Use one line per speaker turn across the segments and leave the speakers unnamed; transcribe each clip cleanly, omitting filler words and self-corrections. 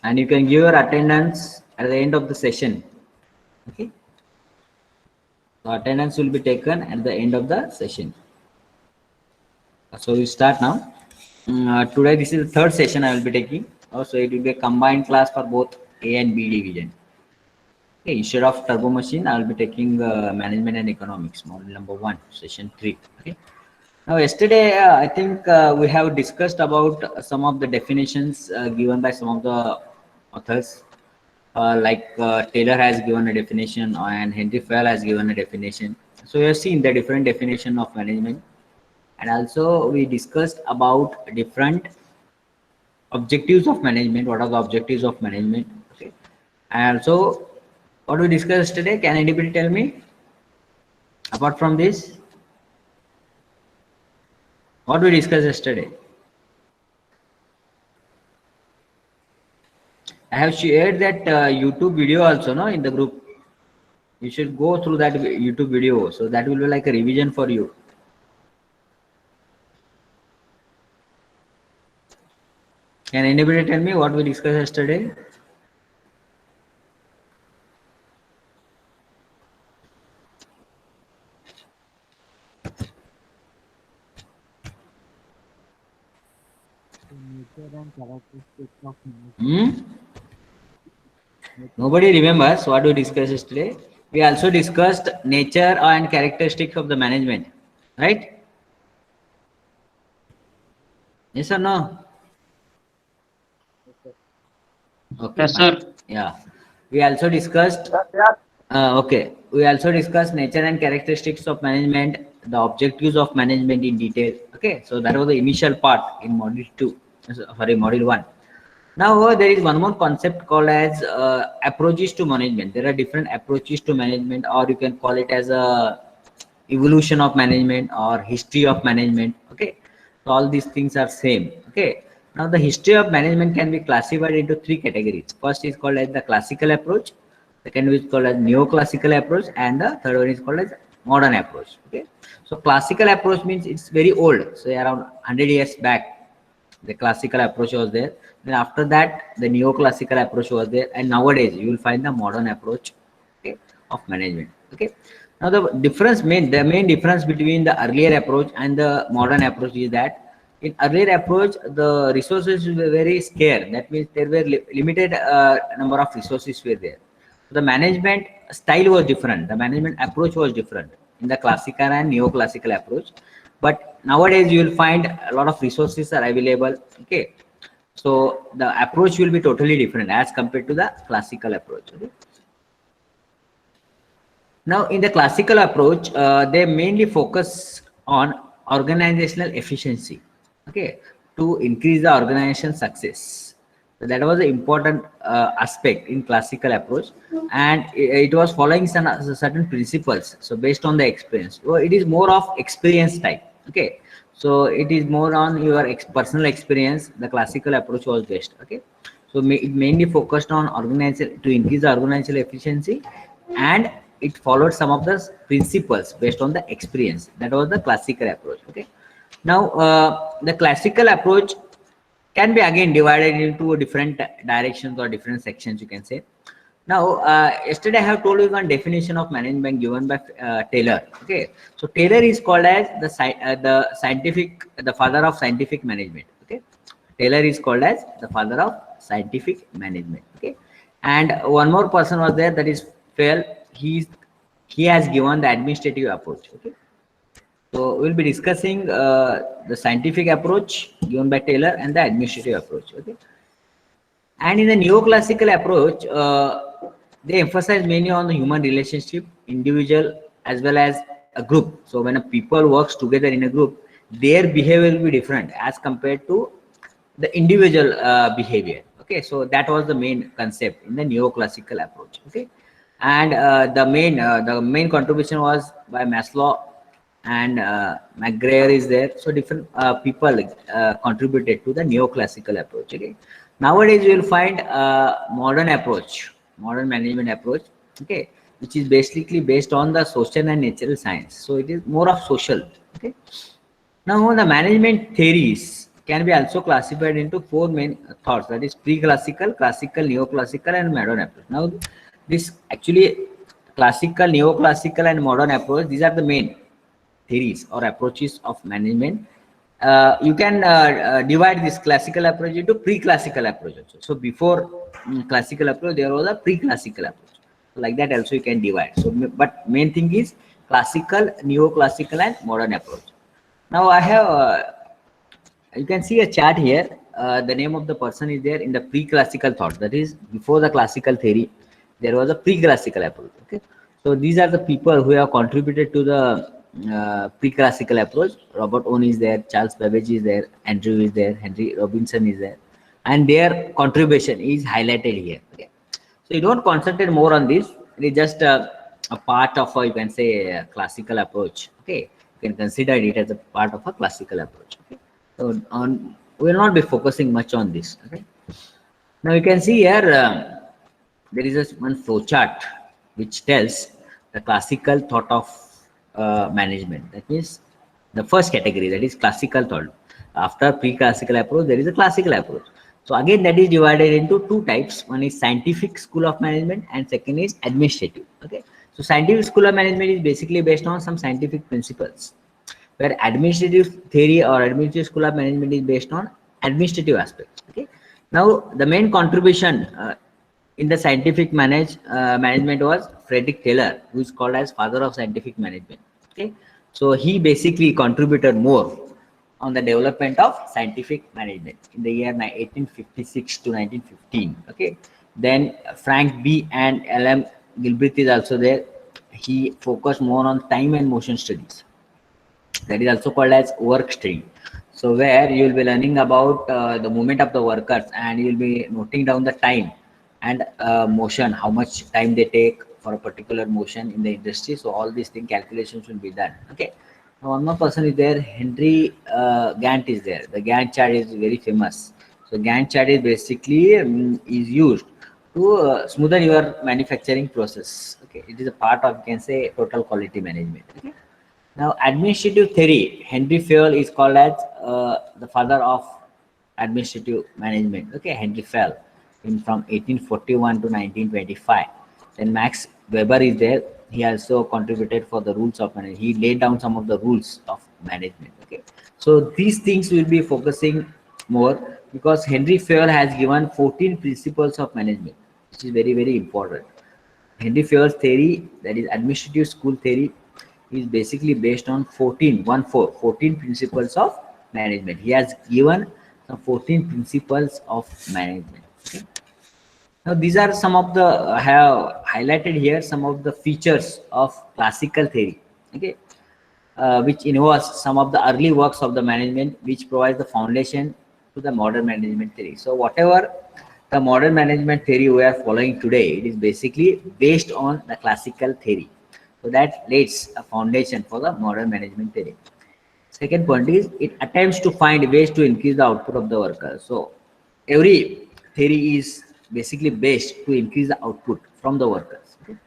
and you can give your attendance at the end of the session. Okay, so attendance will be taken at the end of the session. So we start now. Today this is the third session I will be taking. Also, it will be a combined class for both A and B division. Okay, instead of turbo machine, I will be taking management and economics, module number 1, session 3. Okay. Now, yesterday I think we have discussed about some of the definitions given by some of the authors. Taylor has given a definition and Henry Fayol has given a definition. So we have seen the different definition of management, and also we discussed about different objectives of management. What are the objectives of management? Okay, and also what we discussed yesterday. Can anybody tell me? Apart from this, what we discussed yesterday? I have shared that YouTube video also, no, in the group. You should go through that YouTube video. So that will be like a revision for you. Can anybody tell me what we discussed yesterday? Nobody remembers what we discussed yesterday. We also discussed nature and characteristics of the management, right? Yes or no? Okay.
Yes, sir.
Yeah. We also discussed. Okay. We also discussed nature and characteristics of management, the objectives of management in detail. Okay. So that was the initial part in module 2. Sorry, module 1. Now there is one more concept called as approaches to management. There are different approaches to management, or you can call it as a evolution of management or history of management. Okay, so all these things are same. Okay, now the history of management can be classified into 3 categories. First is called as the classical approach, second is called as neoclassical approach, and the third one is called as modern approach. Okay, so classical approach means it's very old, so around 100 years back the classical approach was there. Then after that the neoclassical approach was there, and nowadays you will find the modern approach, okay, of management. Okay, now the main difference between the earlier approach and the modern approach is that in earlier approach the resources were very scarce. That means there were limited number of resources were there. The management style was different, the management approach was different in the classical and neoclassical approach. But nowadays you will find a lot of resources are available. Okay, so the approach will be totally different as compared to the classical approach. Okay? Now in the classical approach they mainly focus on organizational efficiency, okay, to increase the organization success. So that was an important aspect in classical approach, and it was following some certain principles. So based on the experience, so it is more of experience type. Okay, so it is more on your personal experience. The classical approach was best. Okay, so it mainly focused on organization to increase the organizational efficiency, and it followed some of the principles based on the experience. That was the classical approach. Okay, now the classical approach can be again divided into different directions or different sections, you can say. Now yesterday I have told you one definition of management given by Taylor. Okay, so Taylor is called as the father of scientific management. Okay, Taylor is called as the father of scientific management. Okay, and one more person was there, that is Fayol. He has given the administrative approach. Okay, so we'll be discussing the scientific approach given by Taylor and the administrative approach. Okay, and in the neoclassical approach they emphasize mainly on the human relationship, individual as well as a group. So when a people works together in a group, their behavior will be different as compared to the individual behavior. Okay, so that was the main concept in the neoclassical approach. Okay, and the main contribution was by Maslow and McGrayer is there. So different people contributed to the neoclassical approach. Okay, nowadays you will find modern approach, modern management approach. Okay, which is basically based on the social and natural science. So it is more of social. Okay, now the management theories can be also classified into four main thoughts, that is pre-classical, classical, neoclassical, and modern approach. Now, this actually classical, neoclassical, and modern approach, these are the main theories or approaches of management. You can divide this classical approach into pre-classical approach also. So before classical approach, there was a pre-classical approach. So like that also you can divide. So, but main thing is classical, neoclassical, and modern approach. Now I have, you can see a chart here. The name of the person is there in the pre-classical thought. That is before the classical theory, there was a pre-classical approach. Okay, so these are the people who have contributed to the pre-classical approach. Robert Owen is there, Charles Babbage is there, Andrew is there, Henry Robinson is there, and their contribution is highlighted here. Okay, so you don't concentrate more on this. It is just a part of a, you can say, a classical approach. Okay, you can consider it as a part of a classical approach. Okay, so on we will not be focusing much on this. Okay, now you can see here there is a one flow chart which tells the classical thought of management. That means the first category, that is classical thought. After pre-classical approach, there is a classical approach. So again, that is divided into two types. One is scientific school of management, and second is administrative. Okay, so scientific school of management is basically based on some scientific principles, where administrative theory or administrative school of management is based on administrative aspects. Okay, now the main contribution in the scientific management was Frederick Taylor, who is called as father of scientific management. Okay, so he basically contributed more on the development of scientific management in the year 1856 to 1915. Okay, then Frank B. and L.M. Gilbreth is also there. He focused more on time and motion studies. That is also called as work study. So where you will be learning about the movement of the workers, and you will be noting down the time and motion, how much time they take for a particular motion in the industry. So all these things, calculations will be done. Okay. Now one more person is there, Henry Gantt is there. The Gantt chart is very famous. So Gantt chart is basically is used to smoothen your manufacturing process. Okay, it is a part of, you can say, total quality management. Okay. Now administrative theory, Henry Fayol is called as the father of administrative management. Okay, Henry Fayol in from 1841 to 1925. Then Max Weber is there. He also contributed for the rules of management. He laid down some of the rules of management. Okay, so these things will be focusing more, because Henry Fayol has given 14 principles of management, which is very, very important. Henry Fayol's theory, that is administrative school theory, is basically based on 14 principles of management. He has given some 14 principles of management. Okay. Now these are some of the, I have highlighted here some of the features of classical theory. Okay, which involves some of the early works of the management, which provides the foundation to the modern management theory. So whatever the modern management theory we are following today, it is basically based on the classical theory. So that lays a foundation for the modern management theory. Second point is, it attempts to find ways to increase the output of the worker. So every theory is basically based to increase the output from the workers. Okay.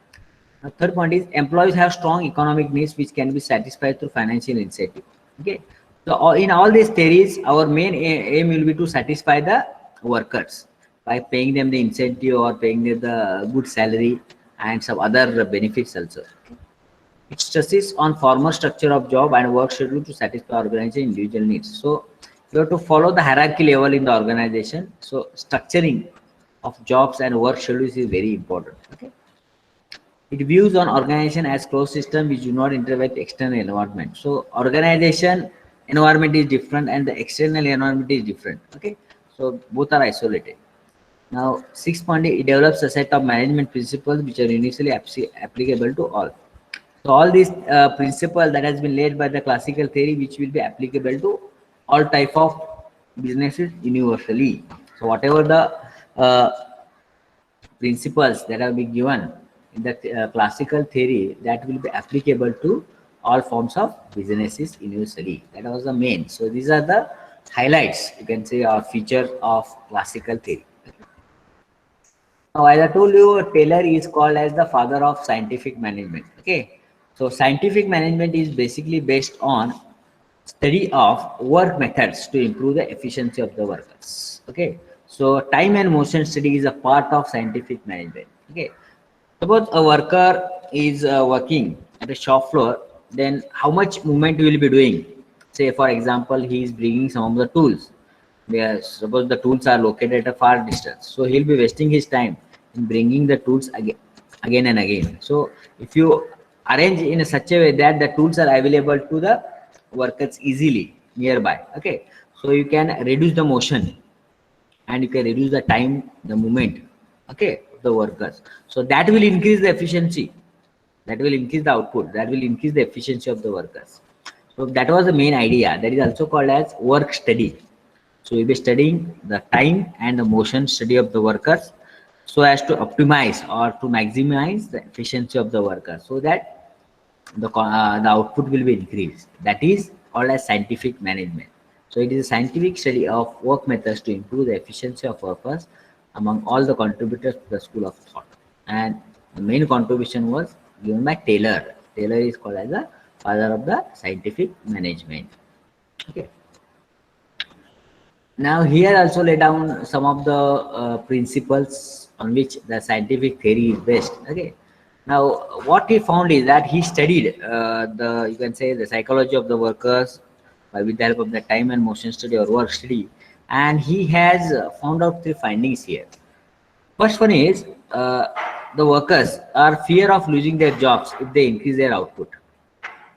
The third point is, employees have strong economic needs which can be satisfied through financial incentive. Okay. So in all these theories, our main aim will be to satisfy the workers by paying them the incentive or paying them the good salary and some other benefits also. Okay. It stresses on formal structure of job and work schedule to satisfy organization individual needs. So you have to follow the hierarchy level in the organization. So structuring of jobs and work schedules is very important. Okay. It views on organization as closed system which do not interact with external environment. So organization environment is different and the external environment is different. Okay. So both are isolated. Now, sixth point, it develops a set of management principles which are universally applicable to all. So all these principles that has been laid by the classical theory, which will be applicable to all type of businesses universally. So whatever the principles that have been given in the classical theory, that will be applicable to all forms of businesses universally. That was the main. So these are the highlights, you can say, or features of classical theory. Now, as I told you, Taylor is called as the father of scientific management. Okay, so scientific management is basically based on study of work methods to improve the efficiency of the workers. Okay, so time and motion study is a part of scientific management. Okay, suppose a worker is working at a shop floor, then how much movement will be doing? Say, for example, he is bringing some of the tools. Where suppose the tools are located at a far distance, so he'll be wasting his time in bringing the tools again and again. So if you arrange in a such a way that the tools are available to the workers easily nearby, okay, so you can reduce the motion and you can reduce the time, the movement, okay, of the workers. So that will increase the efficiency, that will increase the output, that will increase the efficiency of the workers. So that was the main idea. That is also called as work study. So we'll be studying the time and the motion study of the workers so as to optimize or to maximize the efficiency of the workers so that the output will be increased. That is called as scientific management. So it is a scientific study of work methods to improve the efficiency of workers among all the contributors to the school of thought. And the main contribution was given by Taylor. Taylor is called as the father of the scientific management. Okay. Now here also lay down some of the principles on which the scientific theory is based. Okay. Now what he found is that he studied the, you can say, the psychology of the workers with the help of the time and motion study or work study, and he has found out three findings here. First one is the workers are fear of losing their jobs if they increase their output.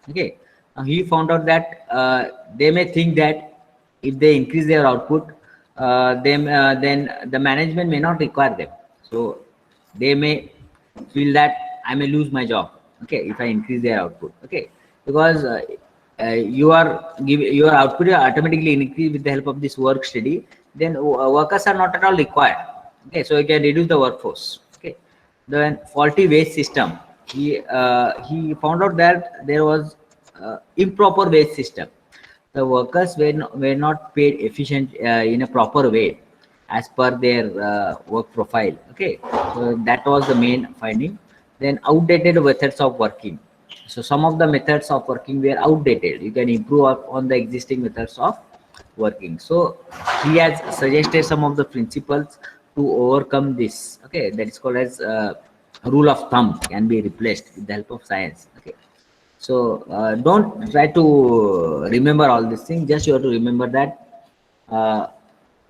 Okay. Now he found out that they may think that if they increase their output, then the management may not require them. So they may feel that I may lose my job. Okay, if I increase their output. Okay, because your output will automatically increase with the help of this work study. Then workers are not at all required. Okay, so you can reduce the workforce. Okay, then faulty wage system. He found out that there was improper wage system. The workers were not paid efficient in a proper way as per their work profile. Okay, so that was the main finding. Then outdated methods of working. So some of the methods of working were outdated. You can improve on the existing methods of working. So he has suggested some of the principles to overcome this. Okay, that is called as rule of thumb can be replaced with the help of science. Okay, so don't try to remember all these things. Just you have to remember that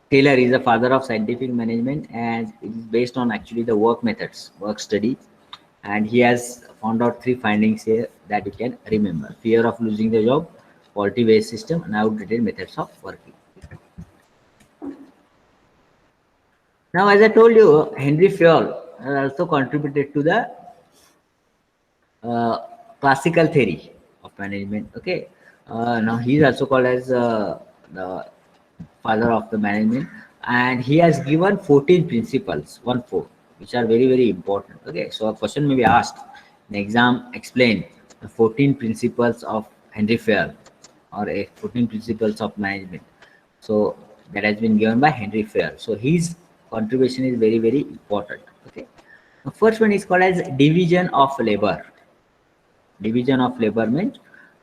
Taylor is the father of scientific management, and it is based on actually the work methods, work study, and he has found out three findings here that you can remember: fear of losing the job, faulty wage system, and outdated methods of working. Now, as I told you, Henry Fayol has also contributed to the classical theory of management. Okay, now he is also called as the father of the management, and he has given 14 principles, 1 4, which are very very important. Okay, so a question may be asked in exam: explain the 14 principles of Henry Fayol or 14 principles of management. So that has been given by Henry Fayol. So his contribution is very very important. Okay, the first one is called as division of labor. Division of labor means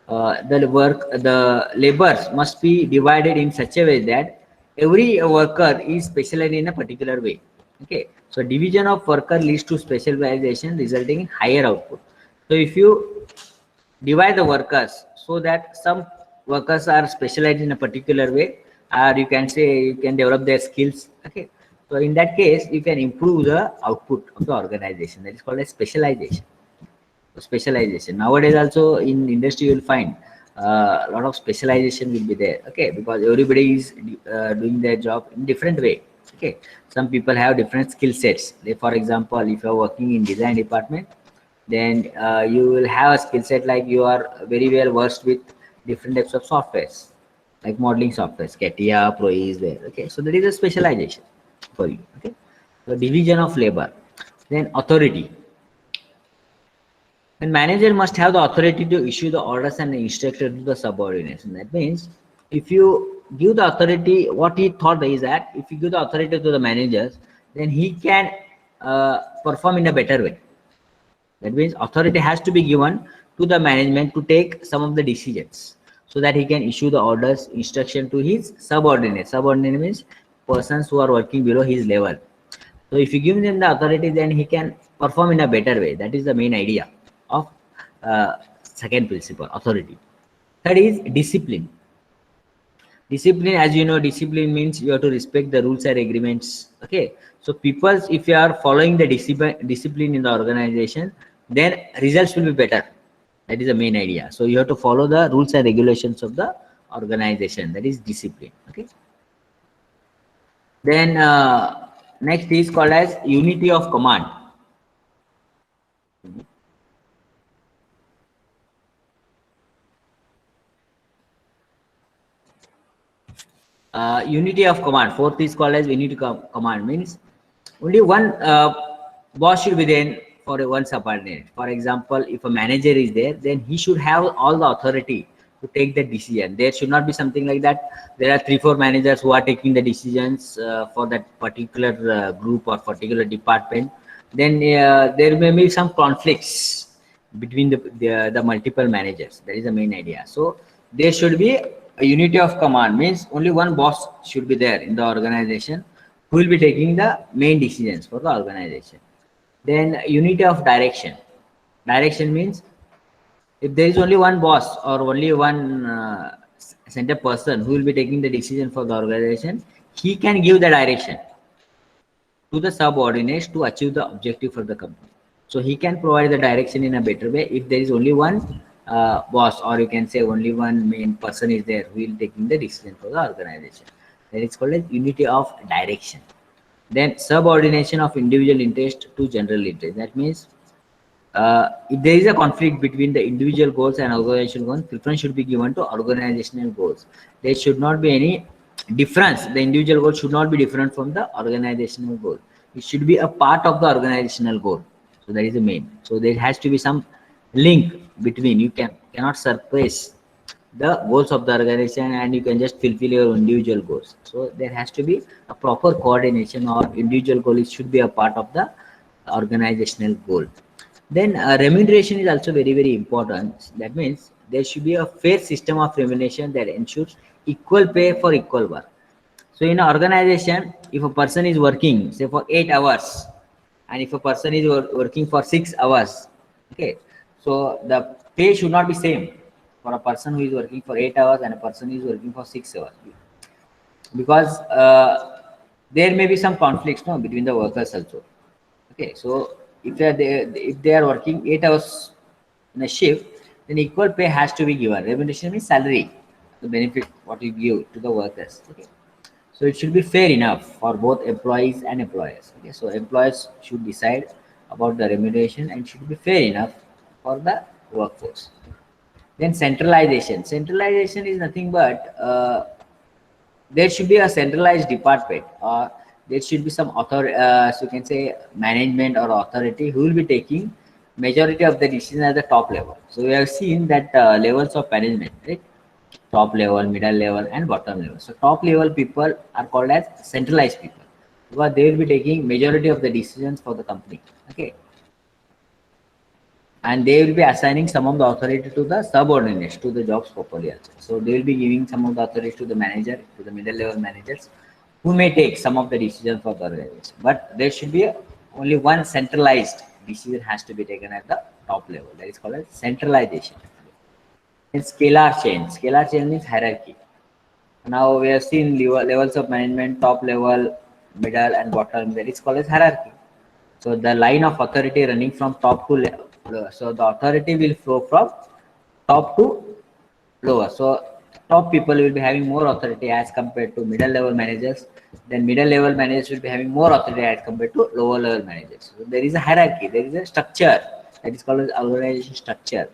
the labors must be divided in such a way that every worker is specialized in a particular way. Okay, so division of worker leads to specialization resulting in higher output. So if you divide the workers so that some workers are specialized in a particular way, or you can say you can develop their skills. Okay, so in that case you can improve the output of the organization. That is called as specialization. Specialization nowadays also in industry you will find a lot of specialization will be there. Okay, because everybody is doing their job in different way. Okay, some people have different skill sets. Like for example, if you are working in design department, then you will have a skill set like you are very well versed with different types of softwares like modeling softwares, CATIA, Pro is there. Okay, so there is a specialization for you. Okay, so division of labor. Then authority. And manager must have the authority to issue the orders and instruct to the subordinates. And that means if you give the authority, what he thought is that if you give the authority to the managers, then he can perform in a better way. That means authority has to be given to the management to take some of the decisions. So so that he can issue the orders, instruction to his subordinate. Subordinate means persons who are working below his level. So if you give him the authority, then he can perform in a better way. That is the main idea of second principle, authority. Third is discipline. Discipline, as you know, discipline means you have to respect the rules and agreements. Okay, so people, if you are following the discipline in the organization, then results will be better. That is the main idea. So you have to follow the rules and regulations of the organization. That is discipline. Okay. Then next is called as unity of command. Unity of command. Fourth is called as unity command, means only one boss should be there for one subordinate. For example, if a manager is there, then he should have all the authority to take the decision. There should not be something like that. There are 3-4 managers who are taking the decisions for that particular group or particular department. Then there may be some conflicts between the multiple managers. That is the main idea. So there should be a unity of command, means only one boss should be there in the organization who will be taking the main decisions for the organization. Then unity of direction. Direction means if there is only one boss or only one center person who will be taking the decision for the organization, he can give the direction to the subordinates to achieve the objective for the company. So he can provide the direction in a better way if there is only one boss, or you can say only one main person is there who will taking the decision for the organization. That is called as unity of direction. Then subordination of individual interest to general interest. That means if there is a conflict between the individual goals and organizational goals, preference should be given to organizational goals. There should not be any difference. The individual goal should not be different from the organizational goal. It should be a part of the organizational goal. So that is the main. So there has to be some link between. You cannot suppress the goals of the organization and you can just fulfill your individual goals. So there has to be a proper coordination, or individual goal should be a part of the organizational goal. Then remuneration is also very, very important. That means there should be a fair system of remuneration that ensures equal pay for equal work. So in an organization, if a person is working say for 8 hours and if a person is working for 6 hours, okay, so the pay should not be same for a person who is working for 8 hours and a person who is working for 6 hours, because there may be some conflicts, no, between the workers also. Okay, so if they are working 8 hours in a shift, then equal pay has to be given. Remuneration means salary, the benefit what you give to the workers. Okay, so it should be fair enough for both employees and employers. Okay, so employers should decide about the remuneration and should be fair enough for the workforce. Then centralization. Centralization is nothing but there should be a centralized department, or there should be some authority, so you can say management or authority who will be taking majority of the decision at the top level. So we have seen that levels of management, right? Top level, middle level, and bottom level. So top level people are called as centralized people because they will be taking majority of the decisions for the company. Okay, and they will be assigning some of the authority to the subordinates to the jobs properly also. So they will be giving some of the authority to the manager, to the middle level managers, who may take some of the decisions for the organization. But there should be only one centralized decision has to be taken at the top level. That is called as centralization. In scalar chain. Scalar chain means hierarchy. Now we have seen levels of management, top level, middle, and bottom. That is called as hierarchy. So the line of authority running from top to level. So the authority will flow from top to lower. So top people will be having more authority as compared to middle level managers. Then middle level managers will be having more authority as compared to lower level managers. So there is a hierarchy. There is a structure that is called as organization structure.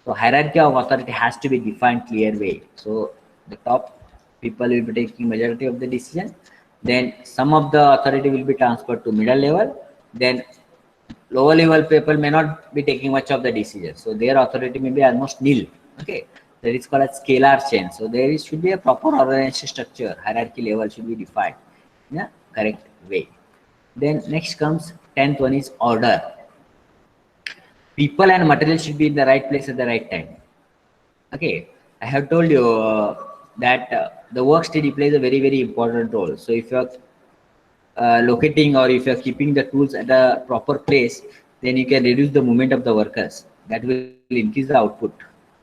So hierarchy of authority has to be defined clear way. So the top people will be taking majority of the decision. Then some of the authority will be transferred to middle level. Then lower level people may not be taking much of the decision. So their authority may be almost nil. Okay, that is called as scalar chain. So there should be a proper organization structure. Hierarchy level should be defined in a correct way. Then next comes 10th one is order. People and material should be in the right place at the right time. Okay, I have told you that the work steady plays a very important role. So if you're locating or if you're keeping the tools at a proper place, then you can reduce the movement of the workers. That will increase the output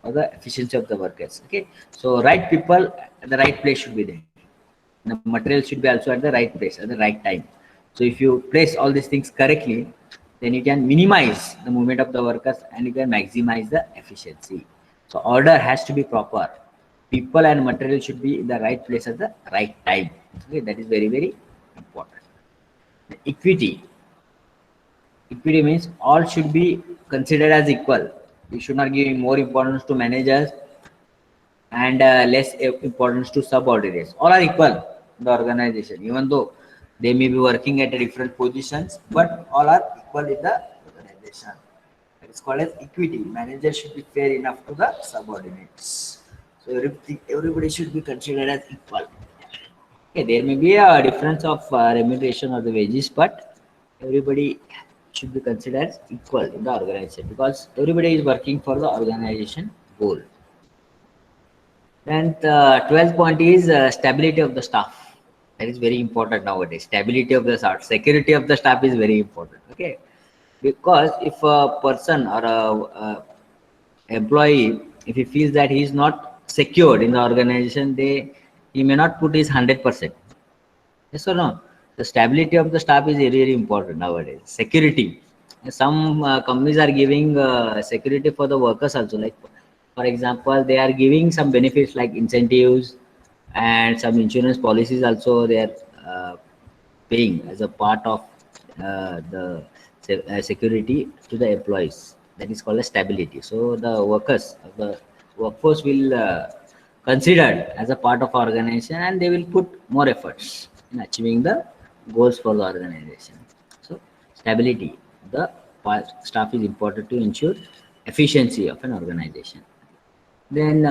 or the efficiency of the workers. Okay, so right people at the right place should be there. The material should be also at the right place at the right time. So if you place all these things correctly, then you can minimize the movement of the workers and you can maximize the efficiency. So order has to be proper. People and material should be in the right place at the right time. Okay, that is very important. Equity. Equity means all should be considered as equal. You should not give more importance to managers and less importance to subordinates. All are equal in the organization, even though they may be working at different positions, but all are equal in the organization. That is called as equity. Manager should be fair enough to the subordinates. So everybody should be considered as equal. Okay, there may be a difference of remuneration or the wages, but everybody should be considered as equal in the organization because everybody is working for the organization goal. Then the 12th point is stability of the staff. That is very important nowadays. Stability of the staff, security of the staff is very important. Okay, because if a person or a employee, if he feels that he is not secured in the organization, he may not put his 100%. Yes or no? The stability of the staff is really important nowadays. Security. Some companies are giving security for the workers also. Like, for example, they are giving some benefits like incentives and some insurance policies also they are paying as a part of the security to the employees. That is called a stability. So the workers, the workforce will considered as a part of organization and they will put more efforts in achieving the goals for the organization. So stability, the staff is important to ensure efficiency of an organization. Then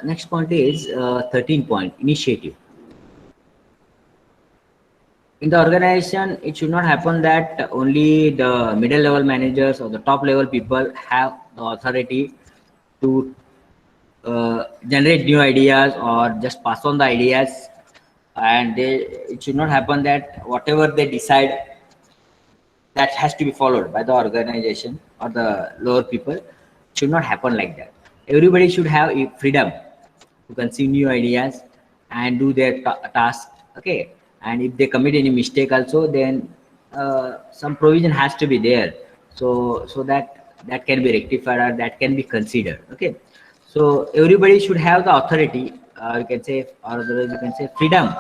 next point is 13 point initiative. In the organization, it should not happen that only the middle level managers or the top level people have the authority to generate new ideas or just pass on the ideas, and it should not happen that whatever they decide that has to be followed by the organization or the lower people. It should not happen like that. Everybody should have a freedom to conceive new ideas and do their task. Okay, and if they commit any mistake also, then some provision has to be there, so that that can be rectified or that can be considered. Okay, so everybody should have the authority, you can say, or otherwise you can say freedom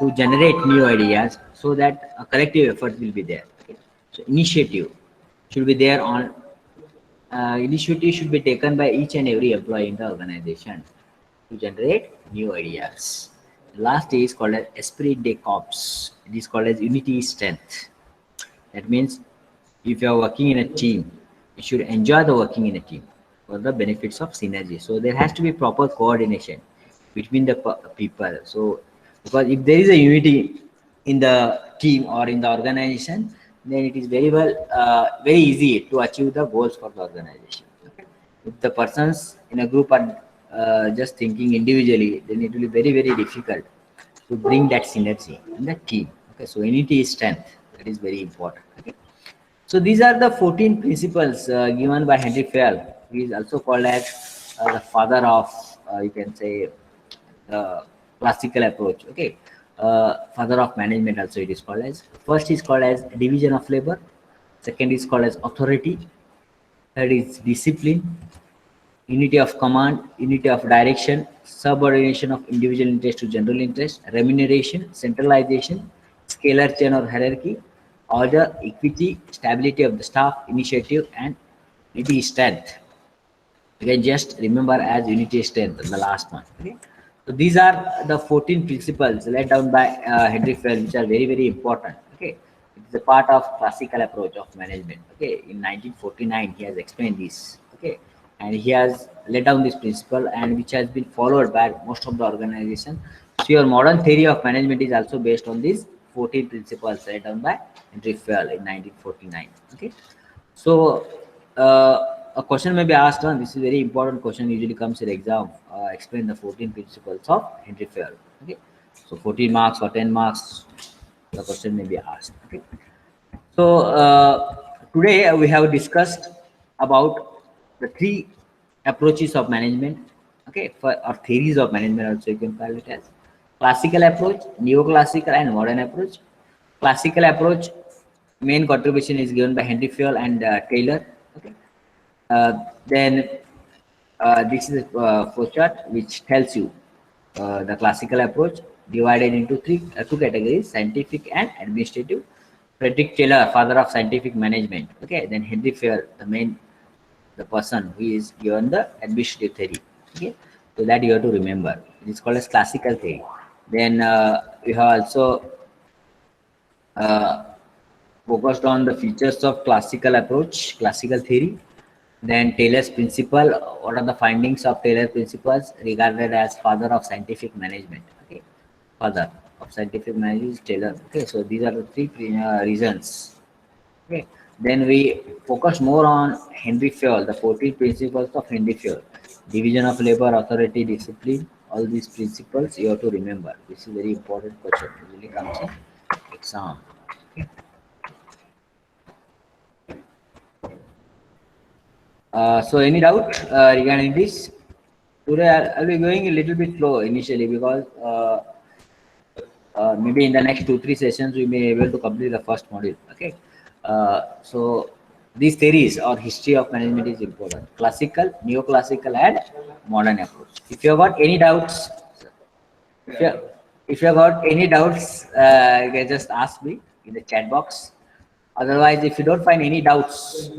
to generate new ideas so that a collective effort will be there. Okay? So initiative should be there on initiative should be taken by each and every employee in the organization to generate new ideas. The last is called as esprit de corps. It is called as unity is strength. That means if you are working in a team, you should enjoy the working in a team for the benefits of synergy. So there has to be proper coordination between the people. So because if there is a unity in the team or in the organization, then it is very easy to achieve the goals for the organization. Okay? If the persons in a group are just thinking individually, then it will be very difficult to bring that synergy in the team. Okay, so unity is strength. That is very important. Okay. So these are the 14 principles given by Henry Fayol. He is also called as the father of, you can say, the classical approach. Okay, father of management also it is called as. First is called as division of labor. Second is called as authority. Third is discipline. Unity of command, unity of direction, subordination of individual interest to general interest, remuneration, centralization, scalar chain or hierarchy, order, equity, stability of the staff, initiative, and unity strength. You can just remember as unity strength, the last one. Okay? So these are the 14 principles laid down by Henry Fayol, which are very important. Okay, it's a part of classical approach of management. Okay, in 1949 he has explained this. Okay, and he has laid down this principle, and which has been followed by most of the organization. So your modern theory of management is also based on these 14 principles laid down by Henry Fayol in 1949. Okay, so a question may be asked on this is very important question usually comes in exam. Explain the 14 principles of Henry Fayol. Okay, so 14 marks or 10 marks, the question may be asked. Okay, so today we have discussed about the three approaches of management. Okay, or theories of management also you can call it as classical approach, neoclassical, and modern approach. Classical approach main contribution is given by Henry Fayol and Taylor. Okay, then this is a flow chart which tells you the classical approach divided into two categories: scientific and administrative. Frederick Taylor, father of scientific management. Okay, then Henry Fayol, the person who is given the administrative theory. Okay, so that you have to remember. It is called as classical theory. Then we have also focused on the features of classical approach, classical theory. Then Taylor's principle. What are the findings of Taylor principles regarded as father of scientific management? Okay, father of scientific management is Taylor. Okay, so these are the three reasons. Okay, then we focus more on Henry Fayol, the 14 principles of Henry Fayol, division of labor, authority, discipline. All these principles you have to remember. This is very important question. Usually comes in exam. Okay. So any doubt regarding this? Today I'll be going a little bit slow initially because maybe in the next 2-3 sessions we may be able to complete the first module. Okay. So these theories or history of management is important. Classical, neoclassical, and modern approach. If you have got any doubts, if you have got any doubts, you can just ask me in the chat box. Otherwise, if you don't find any doubts,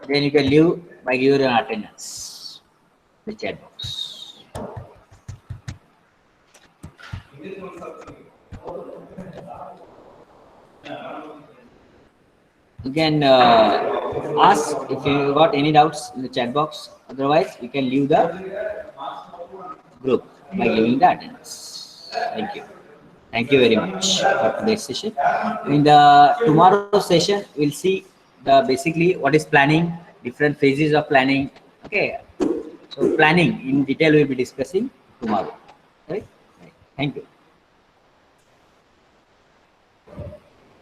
then you can leave by giving your attendance in the chat box. You can ask if you got any doubts in the chat box. Otherwise, you can leave the group by giving the attendance. Thank you. Thank you very much for today's session. In the tomorrow's session, we'll see the basically what is planning, different phases of planning. Okay. So planning in detail we'll be discussing tomorrow. Right? Thank you.